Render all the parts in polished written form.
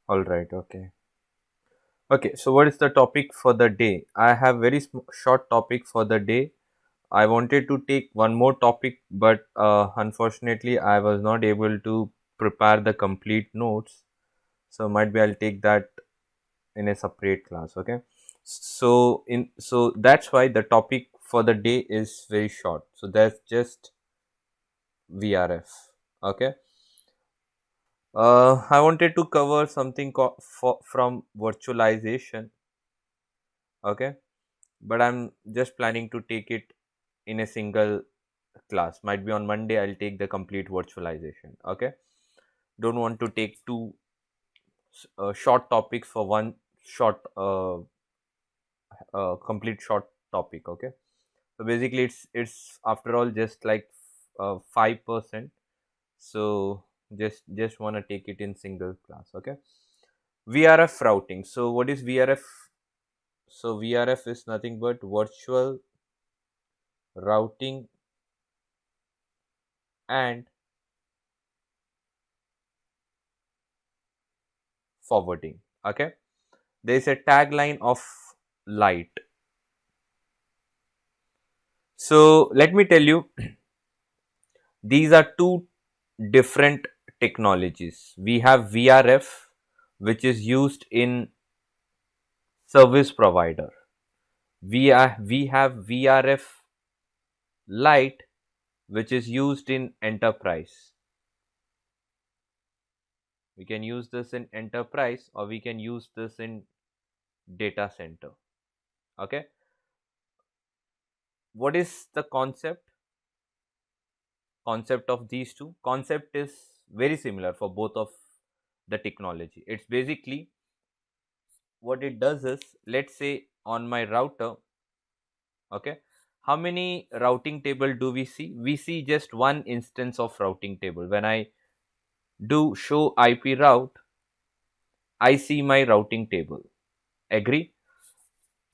All right. Okay. Okay. So, what is the topic for the day? I have very short topic for the day. I wanted to take one more topic, but unfortunately, I was not able to prepare the complete notes. So, might be I'll take that in a separate class. Okay. So that's why the topic for the day is very short. So that's just VRF. Okay. I wanted to cover something from virtualization. Okay, but I'm just planning to take it in a single class. Might be on Monday. I'll take the complete virtualization. Okay, don't want to take two short topics for one short complete short topic. Okay, so basically it's after all just like 5%. So just want to take it in single class. Okay, VRF routing. So what is VRF? So VRF is nothing but virtual routing and forwarding. Okay, there is a tagline of light. So let me tell you, these are two different technologies. We have VRF, which is used in service provider. We have VRF LITE, which is used in enterprise. We can use this in enterprise or we can use this in data center. Okay, what is the concept of these two? Concept is very similar for both of the technology. It's basically what it does is, let's say on my router, okay, how many routing table do we see? We see just one instance of routing table. When I do show IP route, I see my routing table. Agree?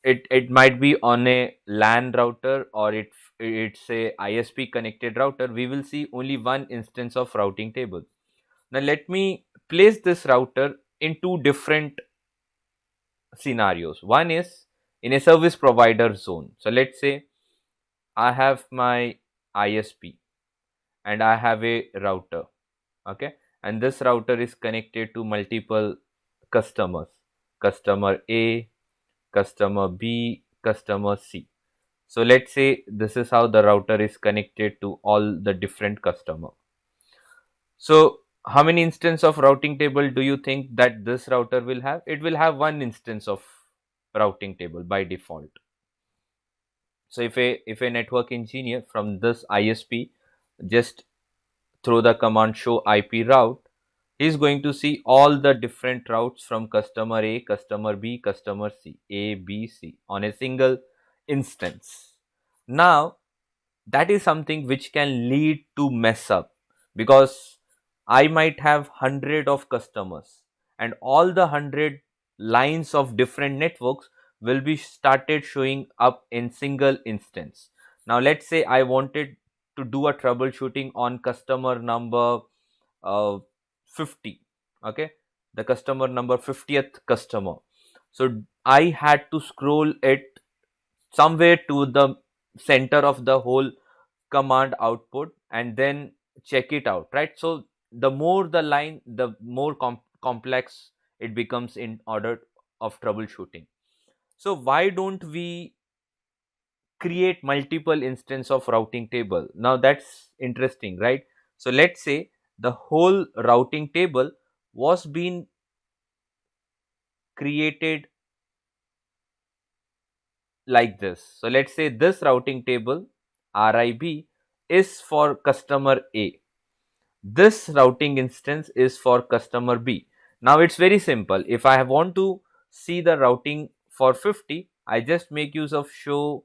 It might be on a LAN router or it's a ISP connected router. We will see only one instance of routing table. Now let me place this router in two different scenarios. One is in a service provider zone. So let's say I have my ISP and I have a router. Okay, and this router is connected to multiple customers: customer A, customer B, customer C. So let's say this is how the router is connected to all the different customer. So how many instance of routing table do you think that this router will have? It will have one instance of routing table by default. So if a network engineer from this ISP just through the command show IP route, he is going to see all the different routes from customer A, customer B, customer C, A, B, C on a single instance. Now that is something which can lead to mess up, because I might have 100 of customers and all the 100 lines of different networks will be started showing up in single instance. Now let's say I wanted to do a troubleshooting on customer number uh, 50. Okay, the customer number 50th customer. So I had to scroll it somewhere to the center of the whole command output and then check it out, right? So the more the line, the more complex it becomes in order of troubleshooting. So why don't we create multiple instance of routing table? Now that's interesting, right? So let's say the whole routing table was being created like this. So let's say this routing table RIB is for customer A. This routing instance is for customer B. Now it's very simple. If I want to see the routing for 50, I just make use of show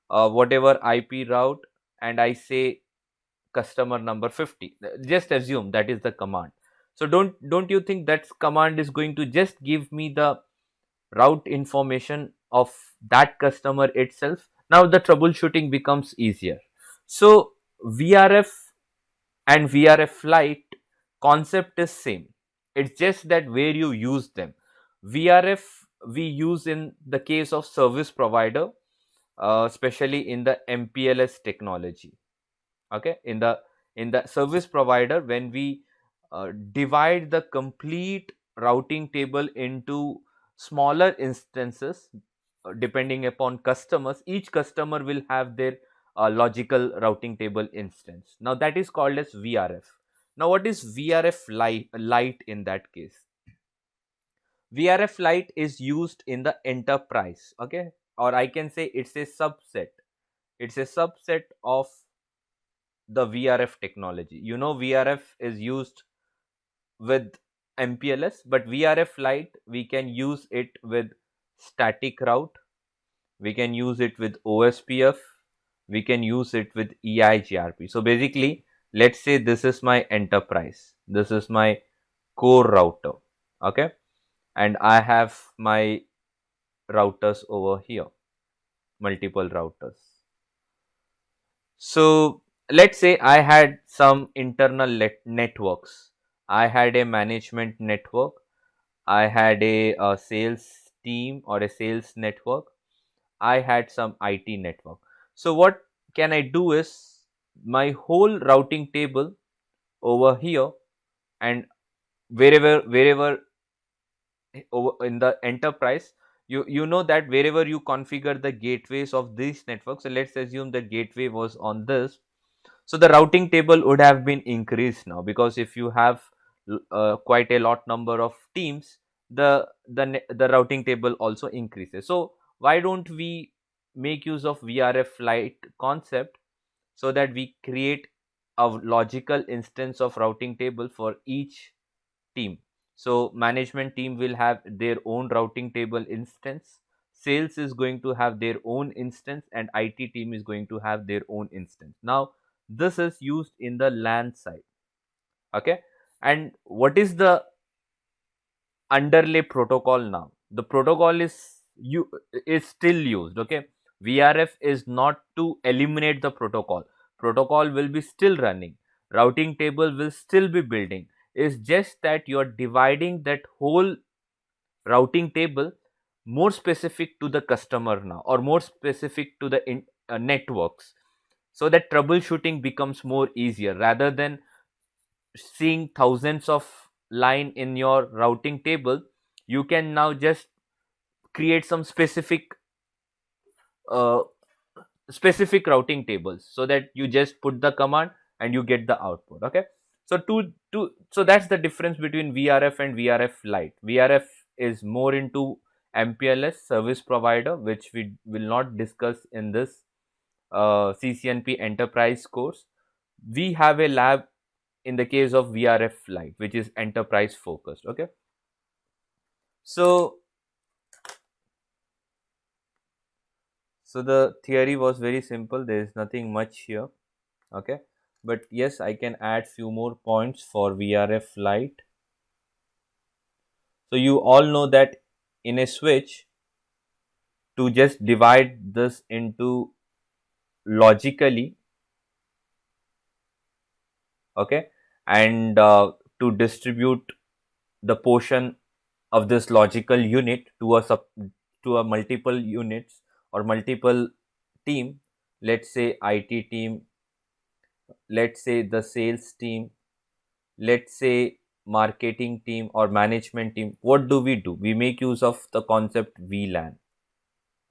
whatever IP route and I say customer number 50. Just assume that is the command. So don't you think that command is going to just give me the route information of that customer itself? Now the troubleshooting becomes easier. So VRF and VRF Lite concept is same. It's just that where you use them. VRF we use in the case of service provider, especially in the MPLS technology. Okay, in the service provider, when we divide the complete routing table into smaller instances, depending upon customers, each customer will have their logical routing table instance. Now that is called as VRF. Now what is VRF lite in that case? VRF lite is used in the enterprise, okay, or I can say it's a subset. It's a subset of the VRF technology. You know, VRF is used with MPLS, but VRF lite we can use it with static route, we can use it with OSPF, we can use it with EIGRP. So basically, let's say this is my enterprise, this is my core router, okay, and I have my routers over here, multiple routers. So let's say I had some internal networks. I had a management network. I had a sales team or a sales network. I had some IT network. So what can I do is my whole routing table over here, and wherever over in the enterprise, you know that wherever you configure the gateways of these networks, so let's assume the gateway was on this. So the routing table would have been increased now, because if you have quite a lot number of teams, the routing table also increases. So why don't we make use of VRF lite concept, so that we create a logical instance of routing table for each team. So management team will have their own routing table instance, sales is going to have their own instance, and IT team is going to have their own instance. Now this is used in the LAN side, okay. And what is the underlay protocol now? The protocol is still used, okay. VRF is not to eliminate the protocol will be still running, routing table will still be building. It's just that you're dividing that whole routing table more specific to the customer now, or more specific to the networks, so that troubleshooting becomes more easier. Rather than seeing thousands of line in your routing table, you can now just create some uh, specific routing tables, so that you just put the command and you get the output, okay. So so that's the difference between VRF and VRF lite. VRF is more into MPLS, service provider, which we will not discuss in this CCNP enterprise course. We have a lab in the case of VRF lite, which is enterprise focused, okay. So the theory was very simple, there is nothing much here, okay. But yes, I can add few more points for VRF lite. So you all know that in a switch, to just divide this into logically, okay, and to distribute the portion of this logical unit to a multiple units or multiple team, let's say IT team, let's say the sales team, let's say marketing team or management team. What do? We make use of the concept VLAN,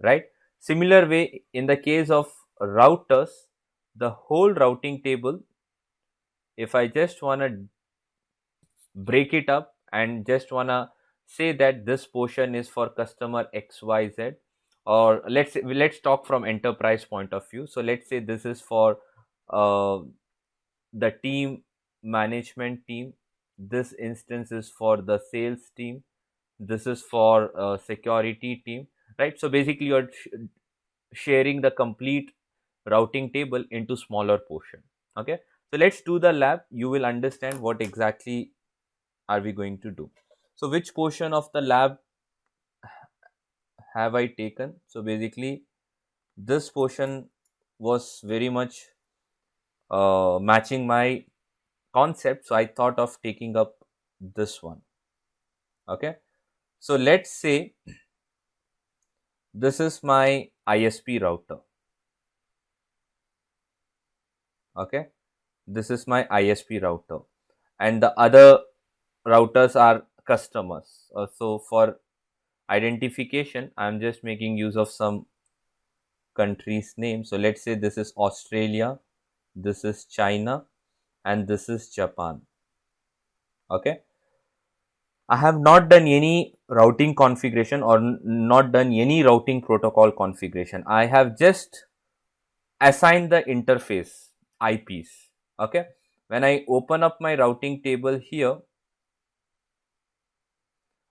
right? Similar way, in the case of routers, the whole routing table, if I just want to break it up and just want to say that this portion is for customer XYZ, or let's talk from enterprise point of view. So let's say this is for uh, the team management team, this instance is for the sales team, this is for security team, right? So basically you're sharing the complete routing table into smaller portion, okay. So let's do the lab, you will understand what exactly are we going to do. So which portion of the lab have I taken? So basically this portion was very much matching my concept, so I thought of taking up this one. Okay, so let's say this is my ISP router. Okay, this is my ISP router, and the other routers are customers. So for identification, I'm just making use of some country's name. So let's say this is Australia, this is China, and this is Japan. Okay, I have not done any routing configuration or not done any routing protocol configuration. I have just assigned the interface IPs. Okay, when I open up my routing table here,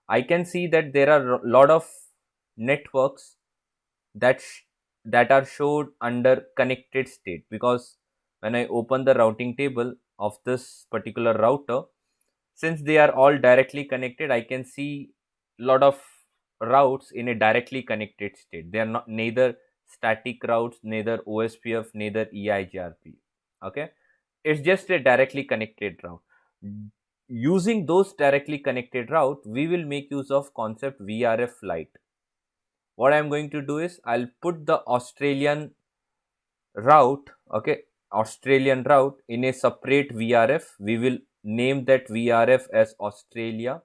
I can see that there are a lot of networks that that are showed under connected state, because when I open the routing table of this particular router, since they are all directly connected, I can see lot of routes in a directly connected state. They are not neither static routes, neither OSPF, neither EIGRP. Okay, it's just a directly connected route. Using those directly connected route, we will make use of concept VRF LITE. What I'm going to do is I'll put the Australian route, okay, Australian route in a separate VRF. We will name that VRF as Australia.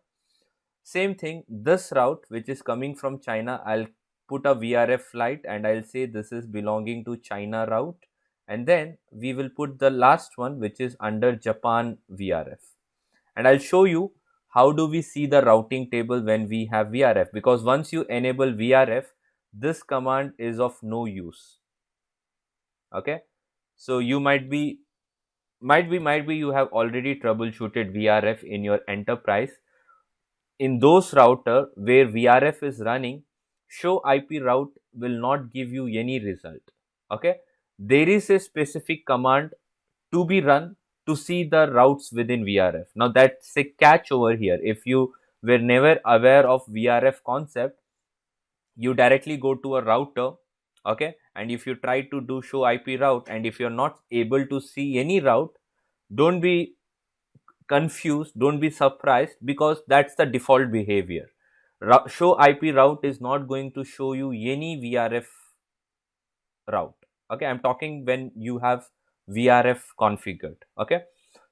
Same thing, this route which is coming from China, I'll put a VRF LITE and I'll say this is belonging to China route, and then we will put the last one which is under Japan VRF, and I'll show you how do we see the routing table when we have VRF, because once you enable VRF, this command is of no use. Okay, so you might be you have already troubleshooted VRF in your enterprise. In those router where VRF is running, show IP route will not give you any result. Okay, there is a specific command to be run to see the routes within VRF. Now that's a catch over here. If you were never aware of VRF concept, you directly go to a router, okay, and if you try to do show IP route, and if you're not able to see any route, don't be confused, don't be surprised, because that's the default behavior. Show IP route is not going to show you any VRF route. Okay, I'm talking when you have VRF configured. Okay,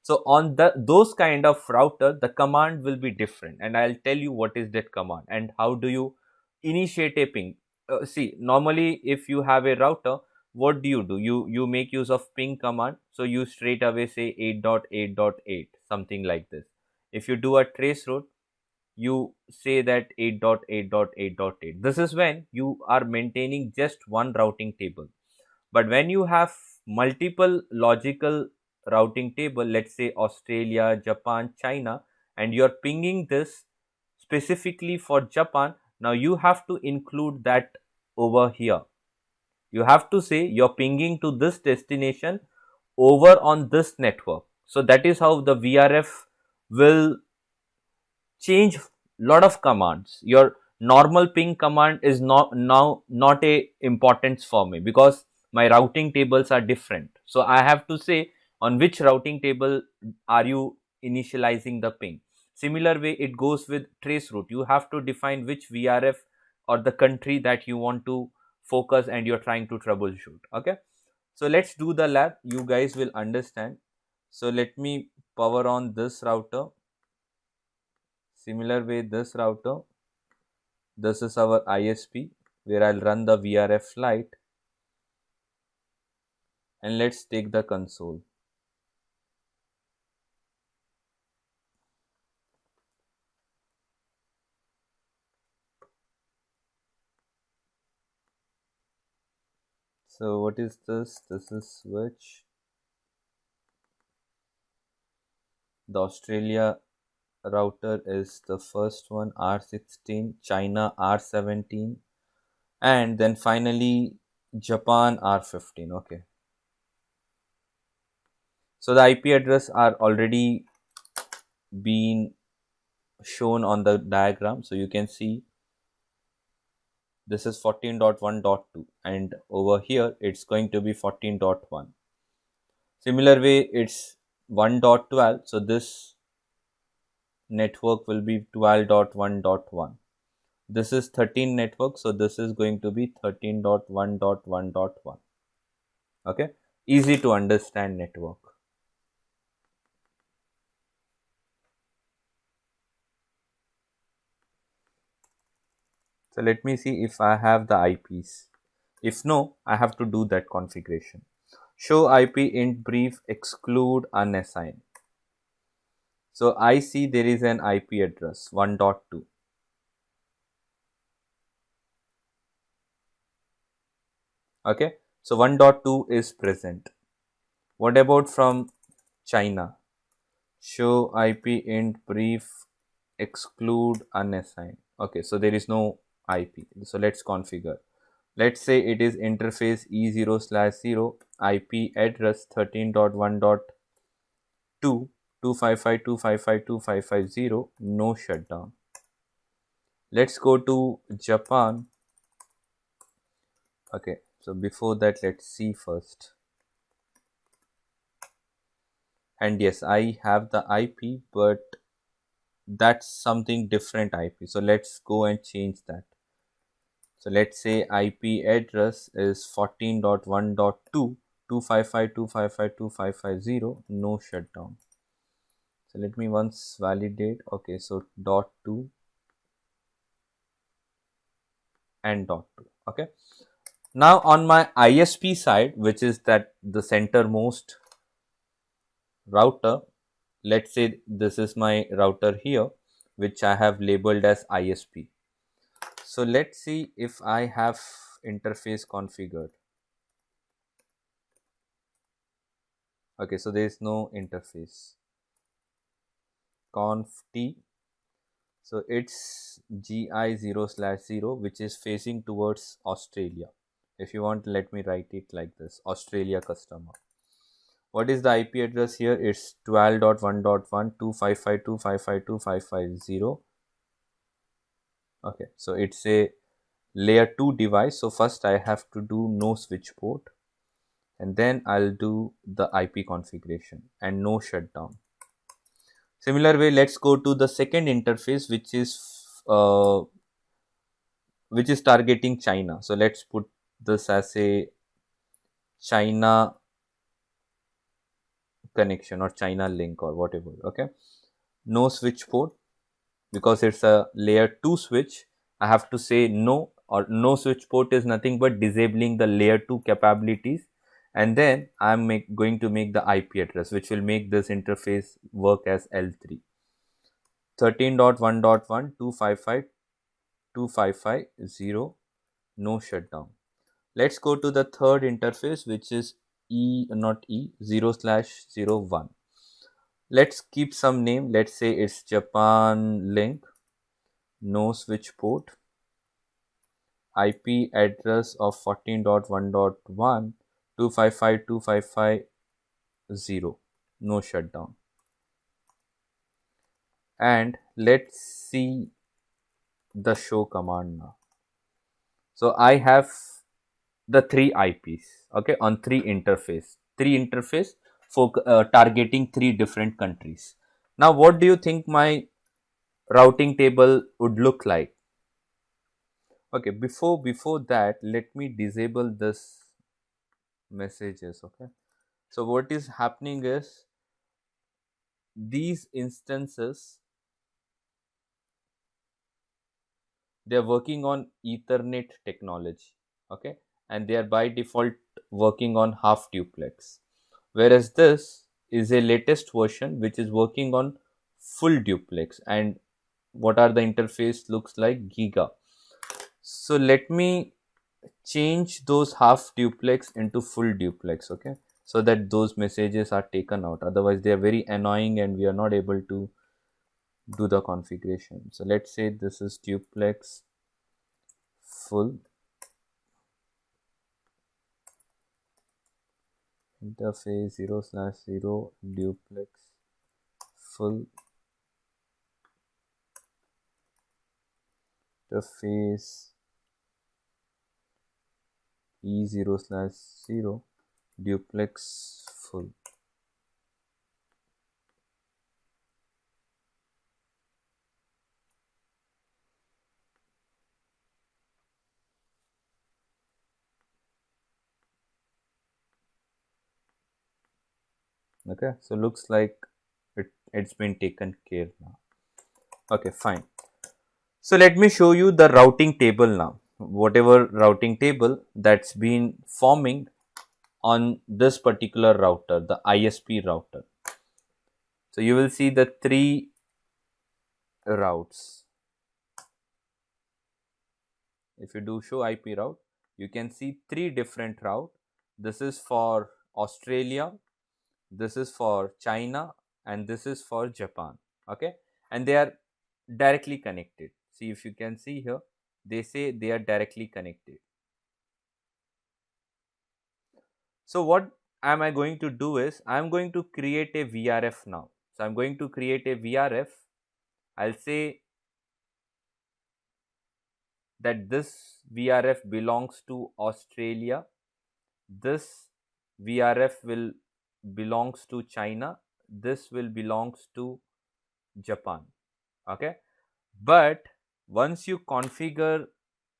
so on those kind of router, the command will be different, and I'll tell you what is that command and how do you initiate a ping. See, normally if you have a router, what do? You make use of ping command, so you straight away say 8.8.8, something like this. If you do a trace route, you say that 8.8.8.8. This is when you are maintaining just one routing table. But when you have multiple logical routing table, let's say Australia, Japan, China, and you're pinging this specifically for Japan, now you have to include that over here. You have to say you're pinging to this destination over on this network. So that is how the VRF will change lot of commands. Your normal ping command is not a importance for me, because my routing tables are different. So I have to say on which routing table are you initializing the ping. Similar way it goes with trace route. You have to define which VRF or the country that you want to focus and you're trying to troubleshoot. Okay, so let's do the lab, you guys will understand. So let me power on this router. Similar way, this router, this is our ISP where I'll run the VRF LITE, and let's take the console. So what is this? This is switch. The Australia router is the first one, R16, China R17, and then finally Japan R15. Okay, so the IP address are already been shown on the diagram, so you can see this is 14.1.2 and over here it's going to be 14.1. Similar way it's 1.12, so this network will be 12.1.1. This is 13 network, so this is going to be 13.1.1.1. Okay, easy to understand network. So let me see if I have the IPs. If no, I have to do that configuration. Show IP int brief exclude unassign. So I see there is an IP address 1.2. Okay, so 1.2 is present. What about from China? Show IP int brief exclude unassigned. Okay, so there is no IP. So let's configure. Let's say it is interface E0/0 IP address 13.1.2 255.255.255.0, no shutdown. Let's go to Japan. Okay, so before that, let's see first. And yes, I have the IP, but that's something different IP. So let's go and change that. So let's say IP address is 14.1.2 255.255.255.0, no shutdown. So let me once validate. Okay, so dot 2 and dot 2. Okay, now on my ISP side, which is that the centermost router, let's say this is my router here, which I have labeled as ISP. So let's see if I have interface configured. Okay, so there is no interface. Conf T. So it's GI0/0, which is facing towards Australia. If you want, let me write it like this: Australia customer. What is the IP address here? It's 12.1.1 255.255.255.0. Okay, so it's a layer 2 device. So first I have to do no switch port, and then I'll do the IP configuration and no shutdown. Similar way, let's go to the second interface, which is targeting China. So let's put this as a China connection or China link or whatever. Okay, no switch port, because it's a layer 2 switch. I have to say no, or no switch port is nothing but disabling the layer 2 capabilities, and then I'm going to make the IP address, which will make this interface work as L3. 13.1.1 255.255.0, no shutdown. Let's go to the third interface, which is not E 0/01. Let's keep some name. Let's say it's Japan link, no switch port, IP address of 14.1.1 255.255.0, no shutdown. And let's see the show command now. So I have the three IPs, okay, on three interface for targeting three different countries. Now what do you think my routing table would look like? Okay, before that, let me disable this messages. Okay, so what is happening is these instances, they are working on Ethernet technology. Okay, and they are by default working on half duplex, whereas this is a latest version which is working on full duplex. And what are the interface looks like? Giga. So let me change those half duplex into full duplex. Okay, so that those messages are taken out, otherwise they are very annoying and we are not able to do the configuration. So let's say this is duplex full, interface 0/0 duplex full, interface E0/0 duplex. Full. Duplex full. Okay, so looks like it's been taken care now. Okay, fine. So let me show you the routing table now. Whatever routing table that's been forming on this particular router, the ISP router. So you will see the three routes. If you do show IP route, you can see three different route. This is for Australia, this is for China, and this is for Japan. Okay, and they are directly connected. See, if you can see here, they say they are directly connected. So what am I going to do is I'm going to create a VRF now. So I'm going to create a VRF. I'll say that this VRF belongs to Australia. This VRF will belongs to China. This will belongs to Japan. Okay. But once you configure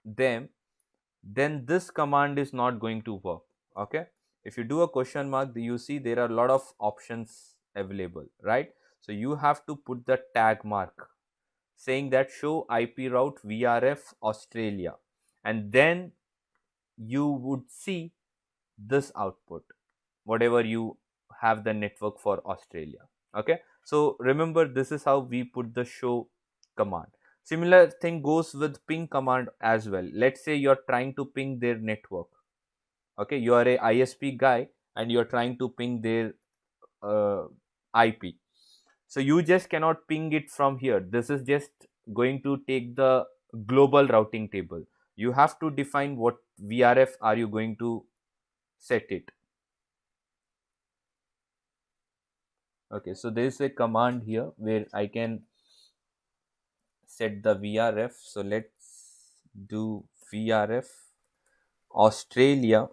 them, then this command is not going to work. Okay. If you do a question mark, you see there are a lot of options available, right? So you have to put the tag mark saying that show IP route VRF Australia, and then you would see this output, whatever you have the network for Australia. Okay, so remember, this is how we put the show command. Similar thing goes with ping command as well. Let's say you're trying to ping their network. Okay, you are a ISP guy and you're trying to ping their IP. So you just cannot ping it from here. This is just going to take the global routing table. You have to define what VRF are you going to set it. Okay, so there is a command here where I can set the VRF. So let's do VRF Australia,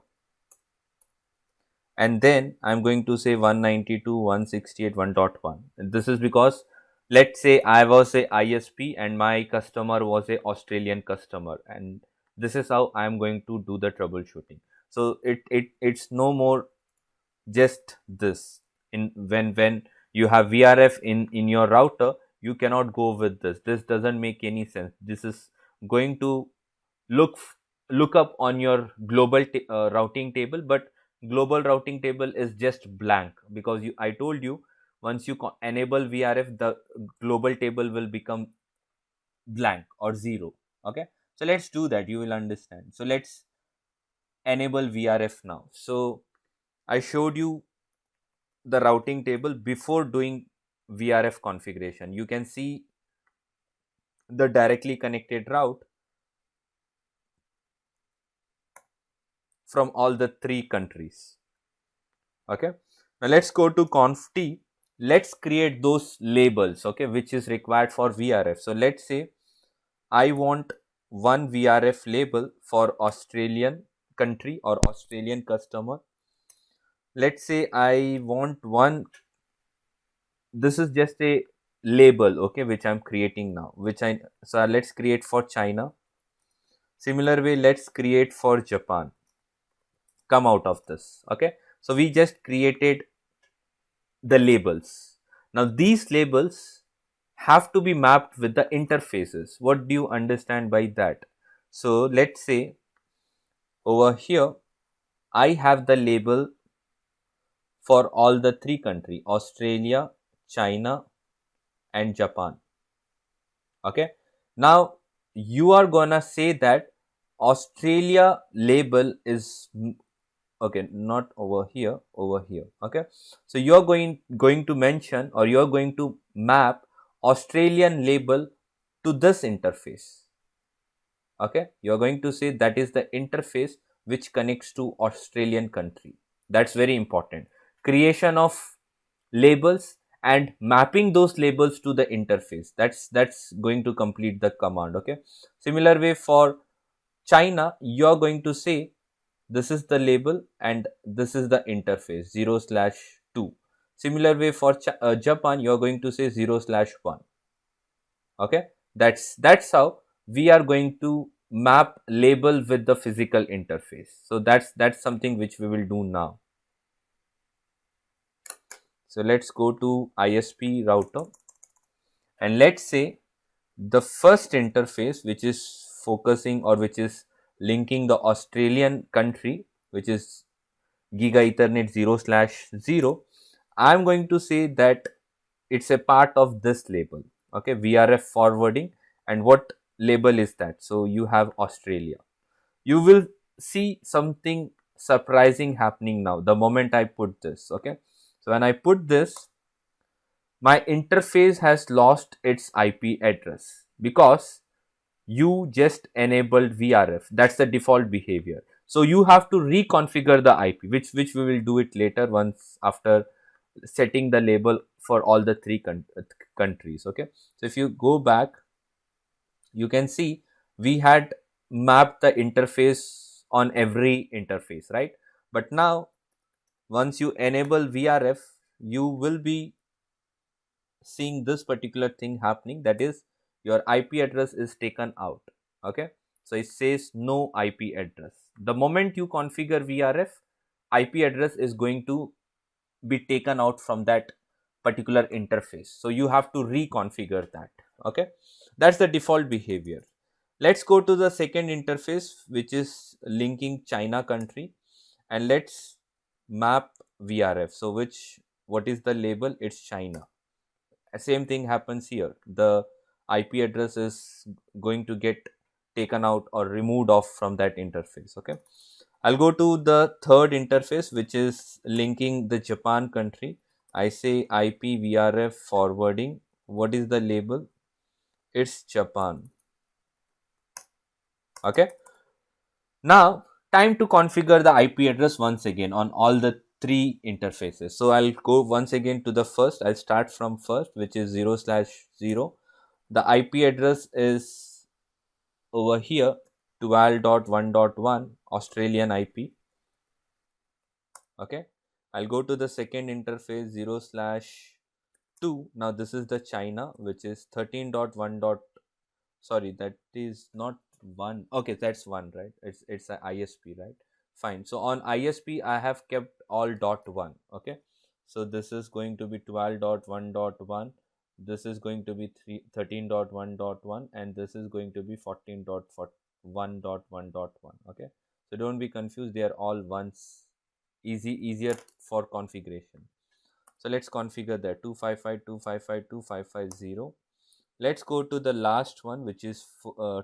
and then I'm going to say 192.168.1.1. This is because let's say I was a ISP and my customer was a Australian customer, and this is how I'm going to do the troubleshooting. So it's no more just this. In when you have VRF in your router, you cannot go with this doesn't make any sense. This is going to look look up on your global routing table, but global routing table is just blank because I told you, once you enable VRF, the global table will become blank or zero. Okay, so let's do that, you will understand. So let's enable VRF now. So I showed you the routing table before doing VRF configuration. You can see the directly connected route from all the three countries. Okay, now let's go to conft. Let's create those labels, okay, which is required for VRF. So let's say I want one VRF label for Australian country or Australian customer. Let's say I want one, this is just a label, okay, which I'm creating now, so let's create for China. Similar way, let's create for Japan. Come out of this. Okay, so we just created the labels. Now these labels have to be mapped with the interfaces. What do you understand by that? So let's say over here I have the label for all the three countries, Australia, China, and Japan. Okay, now you are gonna say that Australia label is okay, not over here, over here. Okay, so you're going to mention, or you're going to map Australian label to this interface. Okay, you're going to say that is the interface which connects to Australian country. That's very important. Creation of labels and mapping those labels to the interface, that's going to complete the command. Okay, similar way for China, you're going to say this is the label and this is the interface 0/2. Similar way for Japan, you're going to say 0/1. Okay, that's how we are going to map label with the physical interface. So that's something which we will do now. So let's go to ISP router, and let's say the first interface which is focusing or which is linking the Australian country, which is Giga Ethernet 0/0, I'm going to say that it's a part of this label. Okay, VRF forwarding. And what label is that? So you have Australia. You will see something surprising happening now the moment I put this. Okay, so when I put this, my interface has lost its IP address because you just enabled VRF. That's the default behavior. So you have to reconfigure the IP, which we will do it later once after setting the label for all the three countries. Okay, so if you go back, you can see we had mapped the interface on every interface, right? But now once you enable VRF, you will be seeing this particular thing happening, that is your IP address is taken out. Okay, so it says no IP address. The moment you configure VRF, IP address is going to be taken out from that particular interface, so you have to reconfigure that. Okay, that's the default behavior. Let's go to the second interface, which is linking China country, and let's map VRF. So what is the label? It's China. Same thing happens here. The IP address is going to get taken out or removed off from that interface. Okay, I'll go to the third interface, which is linking the Japan country. I say IP VRF forwarding. What is the label? It's Japan. Okay, now time to configure the IP address once again on all the three interfaces. So I'll go once again to the first. I'll start from first, which is 0/0. The IP address is over here, 12.1.1 Australian IP. Okay, I'll go to the second interface, 0/2. Now this is the China, which is 13.1. Sorry, that is not one. Okay, that's one, right? It's an ISP, right? Fine. So on ISP, I have kept all .1. Okay, so this is going to be 12.1.1. This is going to be 13.1.1, and this is going to be 14.1.1.1. Okay, so don't be confused. They are all ones. Easier for configuration. So let's configure that 255.255.255.0. Let's go to the last one, which is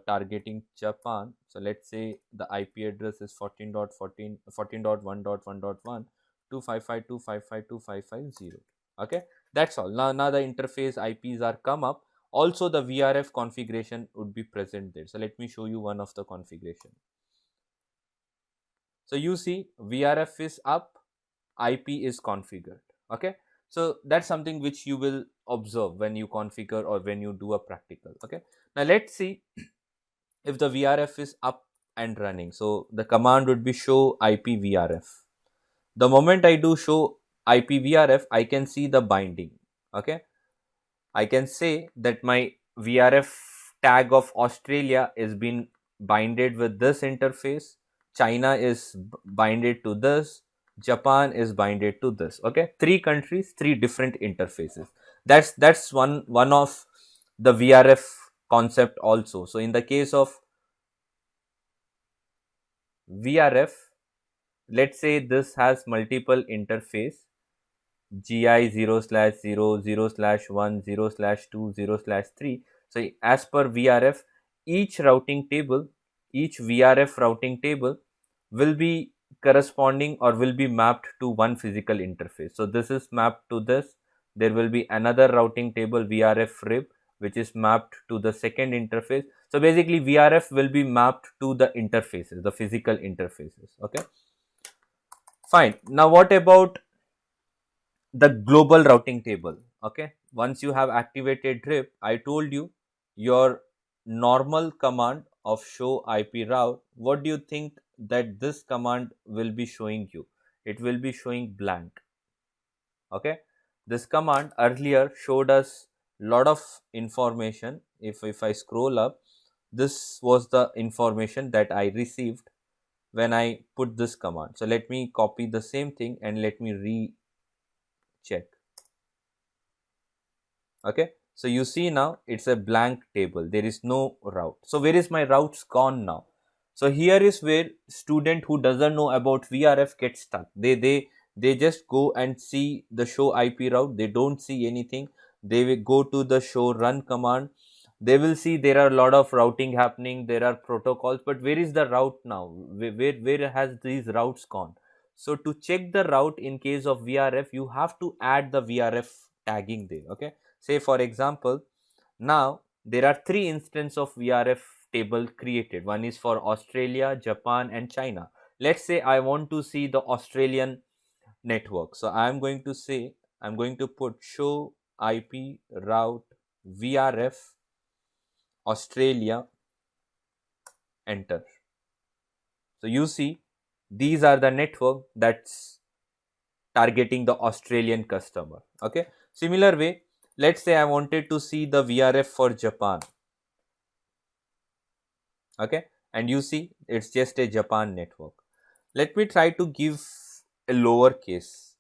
targeting Japan. So let's say the IP address is 14.1.1.1, 255.255.255.0. Okay, that's all. Now the interface IPs are come up. Also the VRF configuration would be present there. So let me show you one of the configuration. So you see VRF is up, IP is configured. Okay, so that's something which you will observe when you configure or when you do a practical. Okay, now let's see if the VRF is up and running. So the command would be show IP VRF. The moment I do show IP VRF, I can see the binding. Okay, I can say that my VRF tag of Australia is been binded with this interface, China is binded to this, Japan is binded to this. Okay, three countries, three different interfaces. That's one of the VRF concept also. So in the case of VRF, let's say this has multiple interface, GI 0/0, 0/1, 0/2, 0/3. So as per VRF, each routing table, each VRF routing table will be corresponding or will be mapped to one physical interface. So this is mapped to this. There will be another routing table, VRF rib, which is mapped to the second interface. So basically VRF will be mapped to the interfaces, the physical interfaces. Okay, fine. Now what about the global routing table? Okay, once you have activated RIP, I told you your normal command of show IP route, what do you think that this command will be showing you? It will be showing blank. Okay, this command earlier showed us lot of information. If I scroll up, this was the information that I received when I put this command. So let me copy the same thing and let me recheck. Okay, so you see now it's a blank table, there is no route. So where is my routes gone now? So here is where student who doesn't know about VRF gets stuck. They just go and see the show IP route, they don't see anything. They will go to the show run command, they will see there are a lot of routing happening, there are protocols, but where is the route now? Where has these routes gone? So to check the route in case of VRF, you have to add the VRF tagging there. Okay, say for example, now there are three instances of VRF table created. One is for Australia, Japan and China. Let's say I want to see the Australian network. So I'm going to say, I'm going to put show IP route VRF Australia, enter. So you see these are the network that's targeting the Australian customer. Okay, similar way, let's say I wanted to see the VRF for Japan. Okay, and you see it's just a Japan network. Let me try to give a lower case.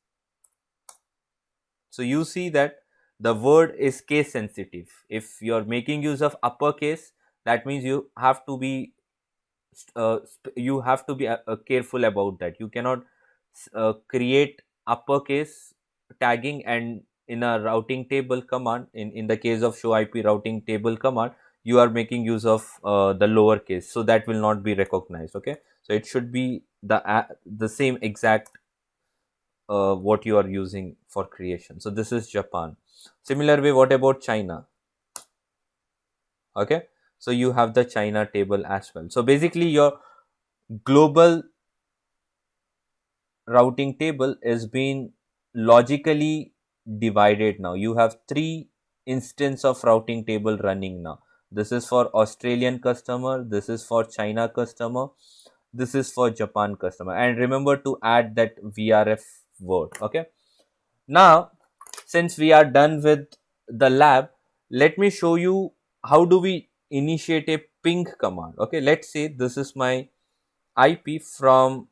So you see that the word is case sensitive. If you're making use of uppercase, that means you have to be careful about that. You cannot create uppercase tagging and in a routing table command, in the case of show IP routing table command, you are making use of the lowercase, so that will not be recognized. Okay, so it should be the same exact what you are using for creation. So this is Japan. Similar way, what about China? Okay, so you have the China table as well. So basically your global routing table is being logically divided now. You have three instance of routing table running now. This is for Australian customer, this is for China customer, this is for Japan customer, and remember to add that VRF word. Okay, now since we are done with the lab, let me show you how do we initiate a ping command. Okay, let's say this is my IP from,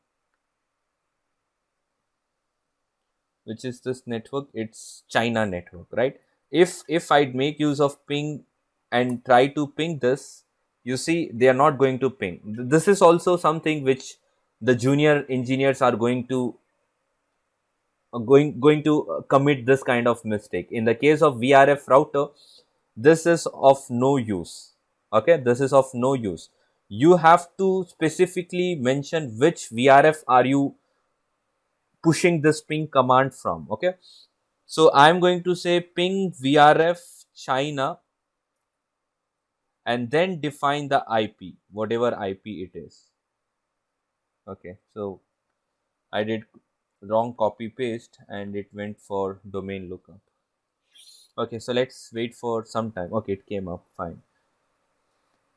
which is this network, it's China network, right? If I'd make use of ping and try to ping this, you see they are not going to ping. This is also something which the junior engineers are going to commit this kind of mistake. In the case of VRF router, this is of no use. Okay, this is of no use. You have to specifically mention which VRF are you pushing this ping command from. Okay, so I'm going to say ping VRF China and then define the IP, whatever IP it is. Okay, so I did wrong copy paste and it went for domain lookup. Okay, so let's wait for some time. Okay, it came up fine.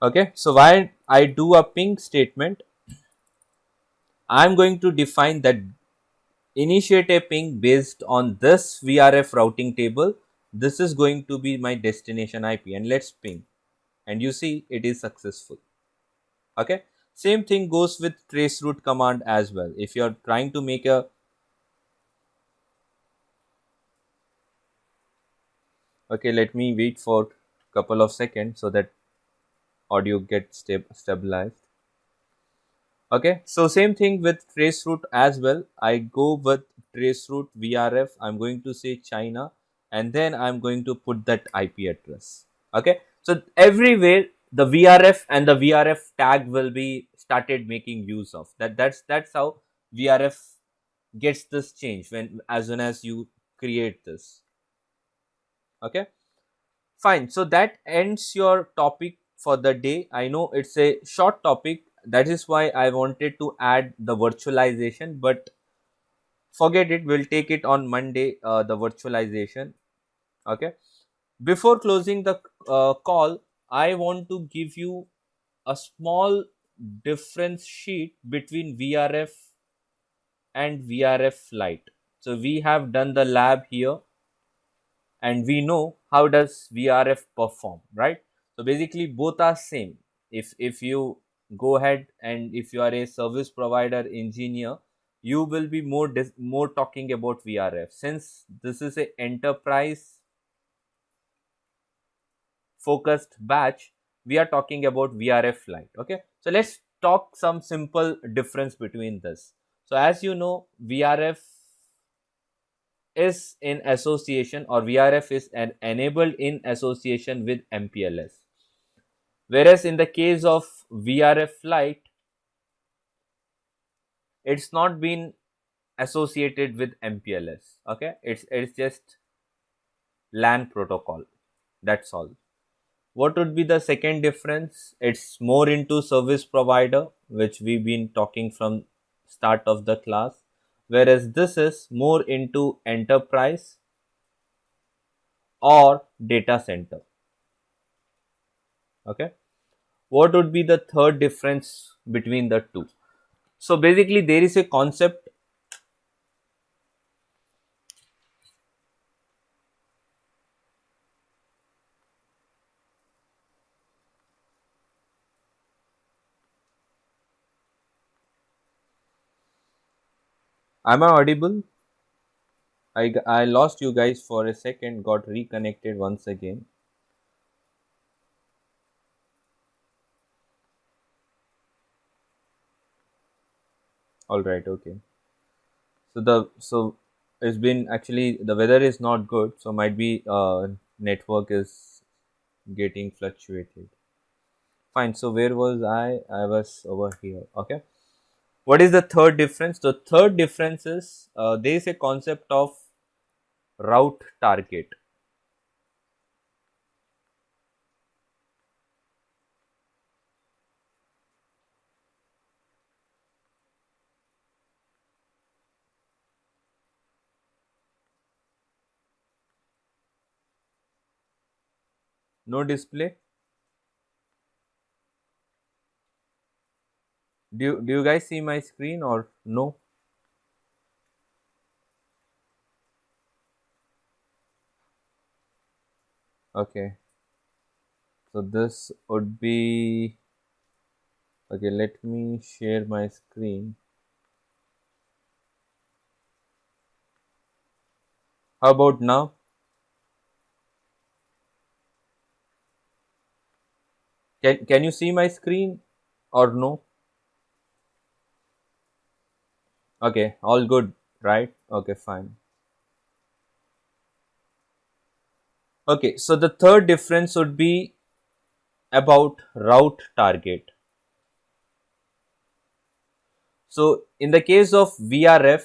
Okay, so while I do a ping statement, I'm going to define that initiate a ping based on this VRF routing table. This is going to be my destination IP and let's ping. And you see it is successful. Okay, same thing goes with traceroute command as well. If you're trying to make a, okay, let me wait for couple of seconds so that audio gets stabilized. Okay, so same thing with traceroute as well. I go with traceroute VRF, I'm going to say China and then I'm going to put that IP address. Okay, so everywhere the VRF and the VRF tag will be started making use of that. That's how VRF gets this change when as soon as you create this. Okay, fine. So that ends your topic for the day. I know it's a short topic, that is why I wanted to add the virtualization, but forget it, we'll take it on Monday, the virtualization. Okay, before closing the call, I want to give you a small difference sheet between VRF and VRF Lite. So we have done the lab here and we know how does VRF perform, right? So basically both are same. If you go ahead and if you are a service provider engineer, you will be more talking about VRF, since this is a enterprise focused batch, we are talking about VRF Lite. Okay, so let's talk some simple difference between this. So as you know, VRF is in association, or VRF is enabled in association with MPLS. Whereas in the case of VRF Lite, it's not been associated with MPLS. Okay, it's just LAN protocol. That's all. What would be the second difference? It's more into service provider, which we've been talking from start of the class, whereas this is more into enterprise or data center. Okay, what would be the third difference between the two? So basically there is a concept. Am I audible? I lost you guys for a second, got reconnected once again. All right, okay. So it's been, actually the weather is not good, so might be network is getting fluctuated. Fine. So where was I? I was over here. Okay. What is the third difference? The third difference is there is a concept of route target. No display. Do you guys see my screen or no? Okay. So this would be, okay. Let me share my screen. How about now? Can you see my screen or no? Okay, all good, right? Okay, fine. Okay, so the third difference would be about route target. So in the case of VRF,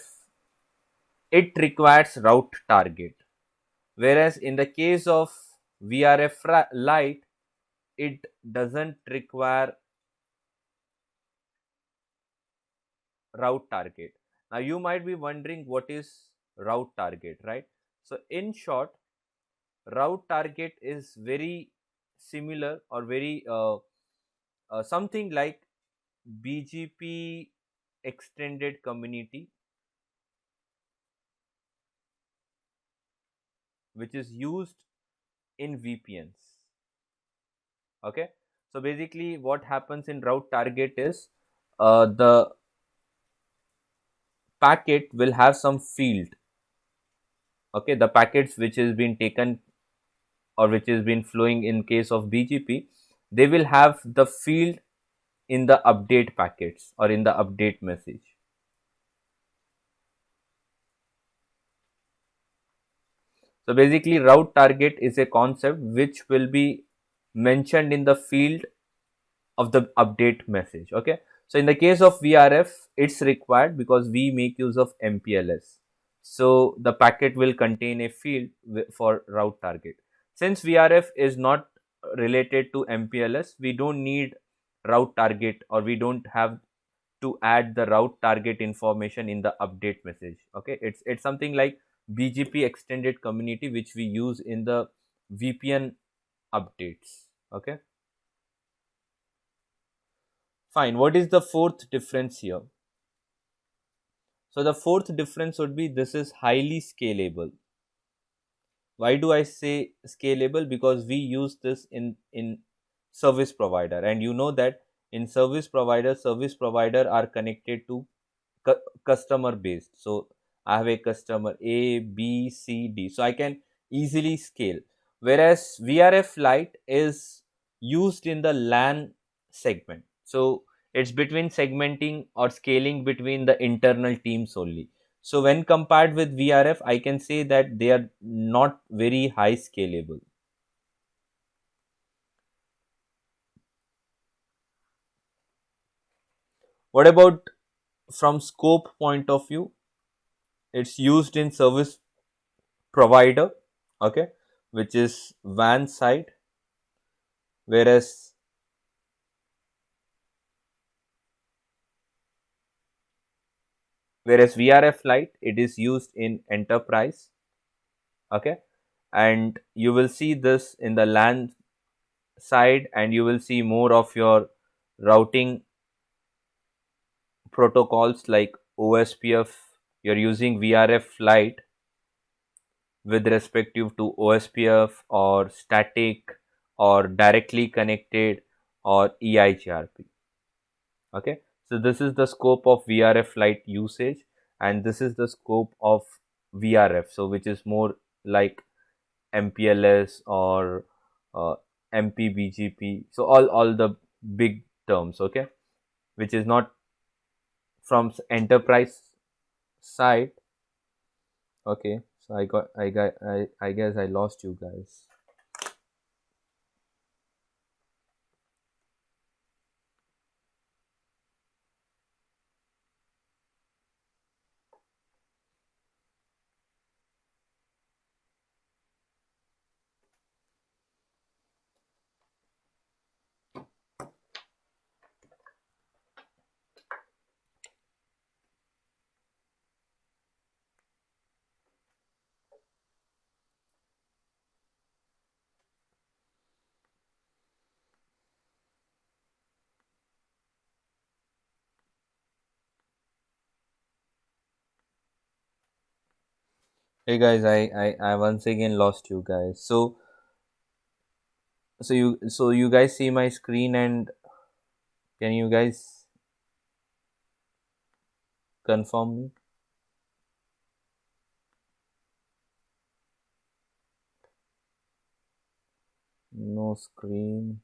it requires route target, whereas in the case of VRF Lite, it doesn't require route target. Now you might be wondering what is route target, right? So in short, route target is very similar, or very something like BGP extended community, which is used in VPNs. Okay, so basically what happens in route target is the packet will have some field. Okay, the packets which has been taken, or which has been flowing in case of BGP, they will have the field in the update packets or in the update message. So basically route target is a concept which will be mentioned in the field of the update message. Okay, so in the case of VRF, it's required because we make use of MPLS. So the packet will contain a field for route target. Since VRF is not related to MPLS, we don't need route target, or we don't have to add the route target information in the update message. Okay, it's something like BGP extended community, which we use in the VPN updates. Okay, fine. What is the fourth difference here? So the fourth difference would be this is highly scalable. Why do I say scalable? Because we use this in service provider, and you know that in service provider are connected to customer based. So I have a customer A, B, C, D, so I can easily scale. whereas VRF Lite is used in the LAN segment. So it's between segmenting or scaling between the internal teams only. So when compared with VRF, I can say that they are not very high scalable. What about from scope point of view? It's used in service provider, okay, which is WAN side, whereas VRF Lite, it is used in enterprise, okay, and you will see this in the LAN side, and you will see more of your routing protocols like OSPF. You're using VRF Lite with respective to OSPF or static or directly connected or EIGRP. Okay, so this is the scope of VRF Lite usage, and this is the scope of VRF, so which is more like MPLS or uh, MPBGP. So all the big terms, okay, which is not from enterprise side. Okay, so I guess I lost you guys. Hey guys, I once again lost you guys. So you guys see my screen, and can you guys confirm me? No screen.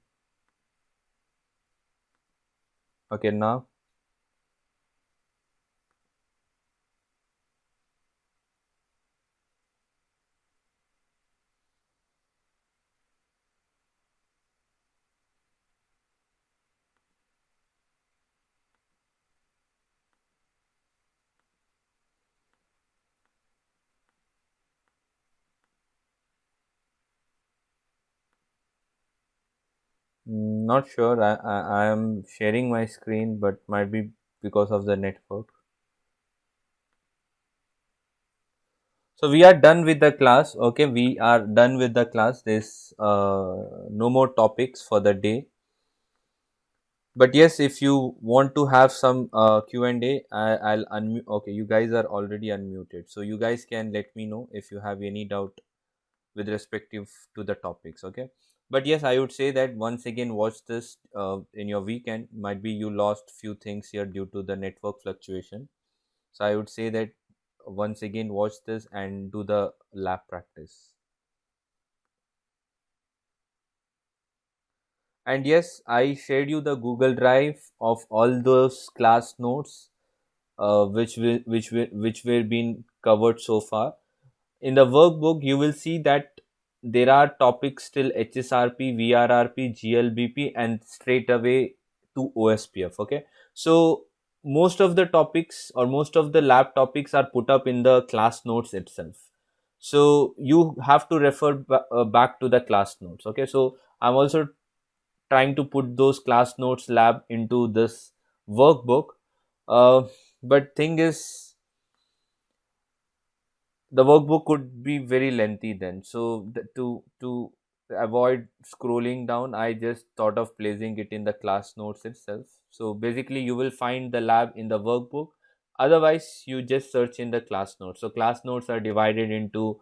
Okay, now. Not sure. I am sharing my screen, but might be because of the network. So we are done with the class. Okay, we are done with the class. There's no more topics for the day. But yes, if you want to have some Q&A, I'll unmute. Okay, you guys are already unmuted, so you guys can let me know if you have any doubt with respective to the topics. Okay, but yes, I would say that once again watch this in your weekend. Might be you lost few things here due to the network fluctuation, so I would say that once again watch this and do the lab practice. And yes, I shared you the Google Drive of all those class notes, which were being covered so far. In the workbook, you will see that there are topics still HSRP, VRRP, GLBP, and straight away to OSPF. Okay, so most of the topics or most of the lab topics are put up in the class notes itself. So you have to refer back to the class notes. Okay, so I'm also trying to put those class notes lab into this workbook. Uh, but thing is, the workbook could be very lengthy then. So to avoid scrolling down, I just thought of placing it in the class notes itself. So basically, you will find the lab in the workbook. Otherwise, you just search in the class notes. So class notes are divided into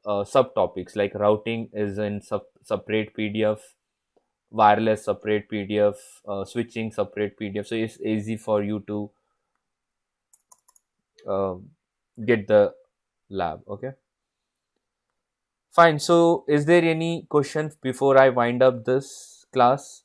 subtopics, like routing is in separate PDF, wireless separate PDF, switching separate PDF. So it's easy for you to uh, get the lab. Okay. Fine. So is there any question before I wind up this class?